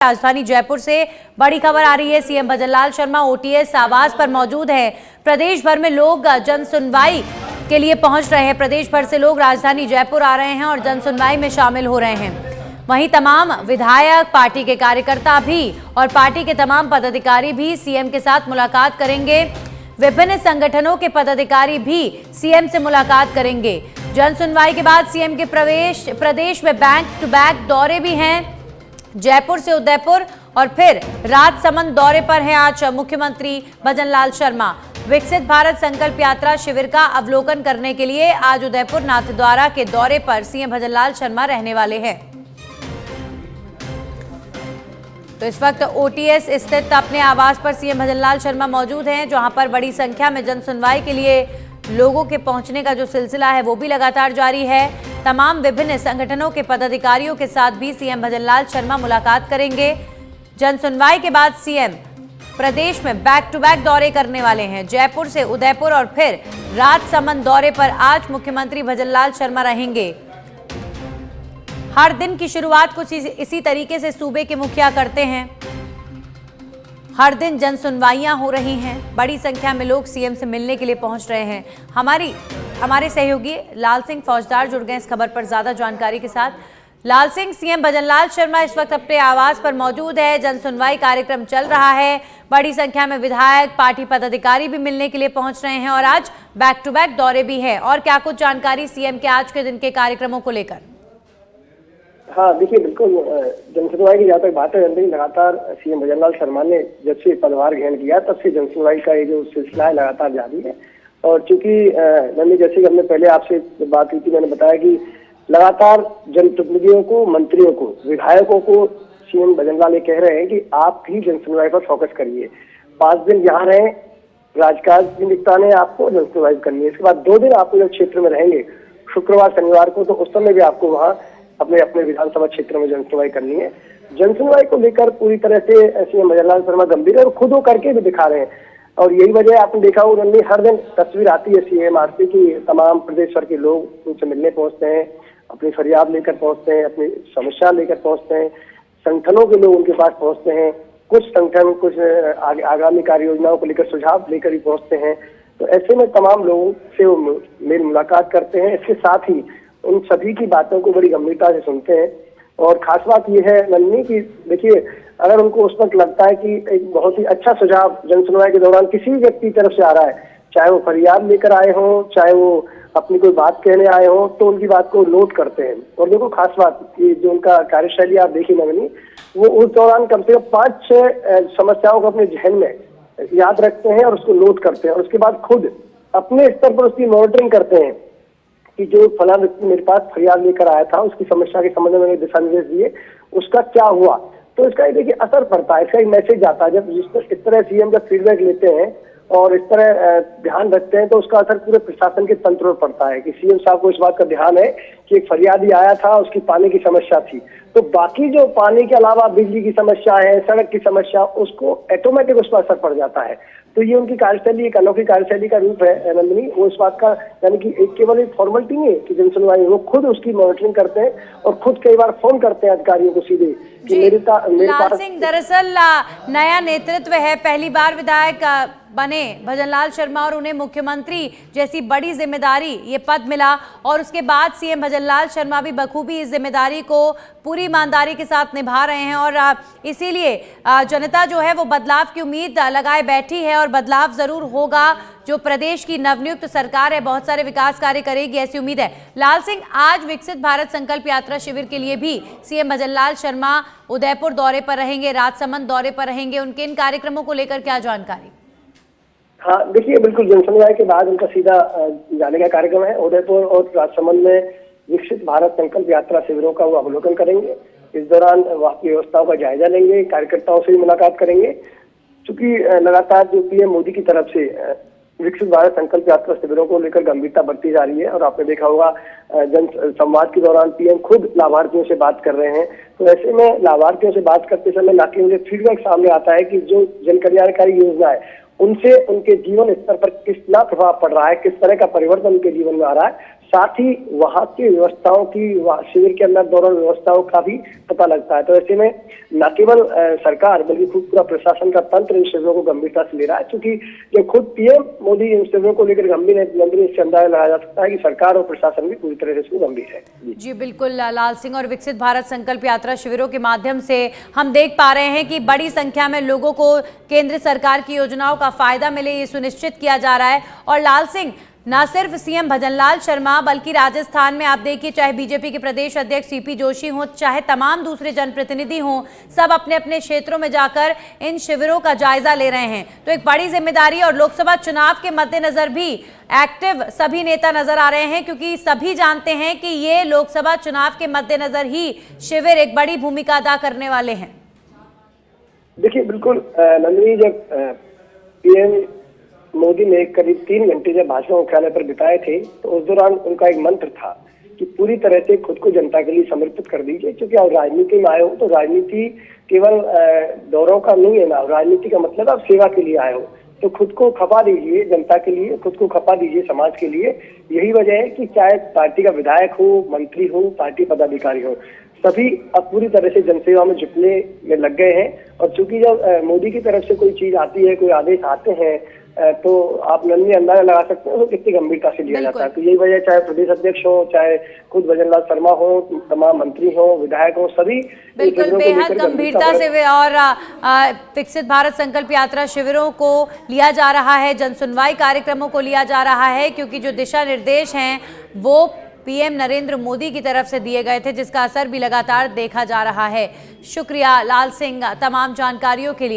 राजधानी जयपुर से बड़ी खबर आ रही है। सीएम भजनलाल शर्मा ओटीएस आवास पर मौजूद हैं। प्रदेश भर में लोग जन सुनवाई के लिए पहुंच रहे हैं। प्रदेश भर से लोग राजधानी जयपुर आ रहे हैं और जन सुनवाई में शामिल हो रहे हैं। वहीं तमाम विधायक, पार्टी के कार्यकर्ता भी और पार्टी के तमाम पदाधिकारी भी सीएम के साथ मुलाकात करेंगे। विभिन्न संगठनों के पदाधिकारी भी सीएम से मुलाकात करेंगे। जन सुनवाई के बाद सीएम के प्रदेश में बैक टू बैक दौरे भी हैं। जयपुर से उदयपुर और फिर राजसमंद दौरे पर हैं आज मुख्यमंत्री भजनलाल शर्मा। विकसित भारत संकल्प यात्रा शिविर का अवलोकन करने के लिए आज उदयपुर नाथद्वारा के दौरे पर सीएम भजनलाल शर्मा रहने वाले हैं। तो इस वक्त ओटीएस स्थित अपने आवास पर सीएम भजनलाल शर्मा मौजूद हैं, जहां पर बड़ी संख्या में जन सुनवाई के लिए लोगों के पहुंचने का जो सिलसिला है वो भी लगातार जारी है। तमाम विभिन्न संगठनों के पदाधिकारियों के साथ भी सीएम भजनलाल शर्मा मुलाकात करेंगे। जन सुनवाई के बाद सीएम प्रदेश में बैक टू बैक दौरे करने वाले हैं। जयपुर से उदयपुर और फिर राजसमंद दौरे पर आज मुख्यमंत्री भजनलाल शर्मा रहेंगे। हर दिन की शुरुआत कुछ इसी तरीके से सूबे के मुखिया करते हैं। हर दिन जन सुनवाइयां हो रही हैं। बड़ी संख्या में लोग सीएम से मिलने के लिए पहुंच रहे हैं। हमारे सहयोगी लाल सिंह फौजदार जुड़ गए इस खबर पर ज्यादा जानकारी के साथ। लाल सिंह, सीएम भजनलाल शर्मा इस वक्त अपने आवास पर मौजूद है। जन सुनवाई कार्यक्रम चल रहा है। बड़ी संख्या में विधायक, पार्टी पदाधिकारी भी मिलने के लिए पहुंच रहे हैं और आज बैक टू बैक दौरे भी है। और क्या कुछ जानकारी सीएम के आज के दिन के कार्यक्रमों को लेकर? हाँ, देखिए, बिल्कुल जन सुनवाई की जहाँ तक बात है, लगातार सीएम भजनलाल शर्मा ने जब से पदभार ग्रहण किया तब से जन सुनवाई का ये जो सिलसिला है लगातार जारी है। और चूंकि जैसे कि हमने पहले आपसे बात की थी, मैंने बताया कि लगातार जनप्रतिनिधियों को, मंत्रियों को, विधायकों को सीएम भजनलाल ये कह रहे हैं कि आप भी जन सुनवाई पर फोकस करिए। 5 दिन यहाँ रहें, राजकाज भी निपटाने हैं, आपको जन सुनवाई करनी है। इसके बाद 2 दिन आपको जब क्षेत्र में रहेंगे, शुक्रवार शनिवार को, तो उस समय भी आपको वहाँ अपने विधानसभा क्षेत्र में जन सुनवाई करनी है। जन सुनवाई को लेकर पूरी तरह से सीएम भजनलाल शर्मा गंभीर है और खुद वो करके भी दिखा रहे हैं। और यही वजह है, आपने देखा होगा हर दिन तस्वीर आती है सीएम आरती की। तमाम प्रदेश भर के लोग उनसे मिलने पहुंचते हैं, अपनी फरियाद लेकर पहुंचते हैं, अपनी समस्या लेकर पहुंचते हैं। संगठनों के लोग उनके पास पहुंचते हैं। कुछ संगठन कुछ आगामी कार्य योजनाओं को लेकर सुझाव लेकर ही पहुंचते हैं। तो ऐसे में तमाम लोगों से वो मेल मुलाकात करते हैं। इसके साथ ही उन सभी की बातों को बड़ी गंभीरता से सुनते हैं। और खास बात यह है नन्नी कि देखिए, अगर उनको उस वक्त लगता है कि एक बहुत ही अच्छा सुझाव जन सुनवाई के दौरान किसी भी व्यक्ति की तरफ से आ रहा है, चाहे वो फरियाद लेकर आए हों, चाहे वो अपनी कोई बात कहने आए हों, तो उनकी बात को नोट करते हैं। और देखो, खास बात कि जो उनका कार्यशैली आप देखिए नवनी, वो उस दौरान कम से कम 5-6 समस्याओं को अपने जहन में याद रखते हैं और उसको नोट करते हैं। और उसके बाद खुद अपने स्तर पर उसकी मॉनिटरिंग करते हैं कि जो फला व्यक्ति मेरे पास फरियाद लेकर आया था, उसकी समस्या के संबंध में दिशा निर्देश दिए, उसका क्या हुआ। तो इसका देखिए असर पड़ता है, इसका एक मैसेज आता है। जब इस तरह सीएम जब फीडबैक लेते हैं और इस तरह ध्यान रखते हैं, तो उसका असर पूरे प्रशासन के तंत्र पर पड़ता है कि सीएम साहब को इस बात का ध्यान है कि एक फरियादी आया था, उसकी पानी की समस्या थी, तो बाकी जो पानी के अलावा बिजली की समस्या है, सड़क की समस्या, उसको ऑटोमेटिक उस पर असर पड़ जाता है। तो ये उनकी कार्यशैली, एक अनोखी कार्यशैली का रूप है नंदिनी। वो इस बात का, यानी कि एक केवल एक फॉर्मेलिटी नहीं है कि जन सुनवाई, वो खुद उसकी मॉनिटरिंग करते हैं और खुद कई बार फोन करते हैं अधिकारियों को सीधे कि मेरे लाल सिंह, दरअसल नया नेतृत्व है, पहली बार विधायक बने भजनलाल शर्मा और उन्हें मुख्यमंत्री जैसी बड़ी जिम्मेदारी, ये पद मिला। और उसके बाद सीएम भजनलाल शर्मा भी बखूबी इस जिम्मेदारी को पूरी ईमानदारी के साथ निभा रहे हैं। और इसीलिए जनता जो है वो बदलाव की उम्मीद लगाए बैठी है और बदलाव जरूर होगा। जो प्रदेश की नवनियुक्त सरकार है, बहुत सारे विकास कार्य करेगी, ऐसी उम्मीद है। लाल सिंह, आज विकसित भारत संकल्प यात्रा शिविर के लिए भी सीएम भजनलाल शर्मा उदयपुर दौरे पर रहेंगे, राजसमंद दौरे पर रहेंगे। उनके इन कार्यक्रमों को लेकर क्या जानकारी? हाँ, देखिए, बिल्कुल जन सुनवाई के बाद उनका सीधा जाने का कार्यक्रम है। उदयपुर और राजसमंद में विकसित भारत संकल्प यात्रा शिविरों का वो अवलोकन करेंगे। इस दौरान वहाँ की व्यवस्थाओं का जायजा लेंगे, कार्यकर्ताओं से भी मुलाकात करेंगे। चूंकि लगातार जो पीएम मोदी की तरफ से विकसित भारत संकल्प यात्रा शिविरों को लेकर गंभीरता बढ़ती जा रही है। और आपने देखा होगा जन संवाद के दौरान पीएम खुद लाभार्थियों से बात कर रहे हैं। तो ऐसे में लाभार्थियों से बात करते समय ना केवल फीडबैक सामने आता है कि जो जन कल्याणकारी योजना है उनसे उनके जीवन स्तर पर कितना प्रभाव पड़ रहा है, किस तरह का परिवर्तन उनके जीवन में आ रहा है, साथ ही वहाँ की व्यवस्थाओं की, शिविर के अंदर दौरान व्यवस्थाओं का भी पता लगता है। तो ऐसे में न केवल सरकार बल्कि खुद पूरा प्रशासन का तंत्र इन शिविरों को गंभीरता से ले रहा है, क्योंकि जब खुद पीएम मोदी इन शिविरों को लेकर गंभीर है, इससे अंदाजा लगाया जा सकता है कि सरकार और प्रशासन भी पूरी तरह से इसको गंभीर है। जी बिल्कुल लाल सिंह, और विकसित भारत संकल्प यात्रा शिविरों के माध्यम से हम देख पा रहे हैं कि बड़ी संख्या में लोगों को केंद्र सरकार की योजनाओं का फायदा मिले, ये सुनिश्चित किया जा रहा है। और लाल सिंह, न सिर्फ सीएम भजनलाल शर्मा बल्कि राजस्थान में आप देखिए, चाहे बीजेपी के प्रदेश अध्यक्ष सीपी जोशी हों, चाहे तमाम दूसरे जनप्रतिनिधि हों, सब अपने अपने क्षेत्रों में जाकर इन शिविरों का जायजा ले रहे हैं। तो एक बड़ी जिम्मेदारी, और लोकसभा चुनाव के मद्देनजर भी एक्टिव सभी नेता नजर आ रहे हैं, क्योंकि सभी जानते हैं कि ये लोकसभा चुनाव के मद्देनजर ही शिविर एक बड़ी भूमिका अदा करने वाले हैं। देखिए बिल्कुल नंदिनी, जब पीएम मोदी ने करीब 3 घंटे जब भाजपा मुख्यालय पर बिताए थे, तो उस दौरान उनका एक मंत्र था कि पूरी तरह से खुद को जनता के लिए समर्पित कर दीजिए, क्योंकि आप राजनीति में आए हो तो राजनीति केवल दौरों का नहीं है ना, राजनीति का मतलब आप सेवा के लिए आए हो, तो खुद को खपा दीजिए जनता के लिए, खुद को खपा दीजिए समाज के लिए। यही वजह है कि चाहे पार्टी का विधायक हो, मंत्री हो, पार्टी पदाधिकारी हो, सभी अब पूरी तरह से जनसेवा में जुटने में लग गए हैं। और चूंकि जब मोदी की तरफ से कोई चीज आती है, कोई आदेश आते हैं, तो आप नन्ही अंदाजा लगा सकते हो कितनी गंभीरता से लिया जाता है। तो यही वजह, चाहे प्रदेश अध्यक्ष हो, चाहे खुद भजनलाल शर्मा हो, तमाम मंत्री हो, विधायक हो, सभी बिल्कुल बेहद गंभीरता से और विकसित भारत संकल्प यात्रा शिविरों को लिया जा रहा है, जन सुनवाई कार्यक्रमों को लिया जा रहा है, क्योंकि जो दिशा निर्देश हैं वो पीएम नरेंद्र मोदी की तरफ से दिए गए थे, जिसका असर भी लगातार देखा जा रहा है। शुक्रिया लाल सिंह तमाम जानकारियों के लिए।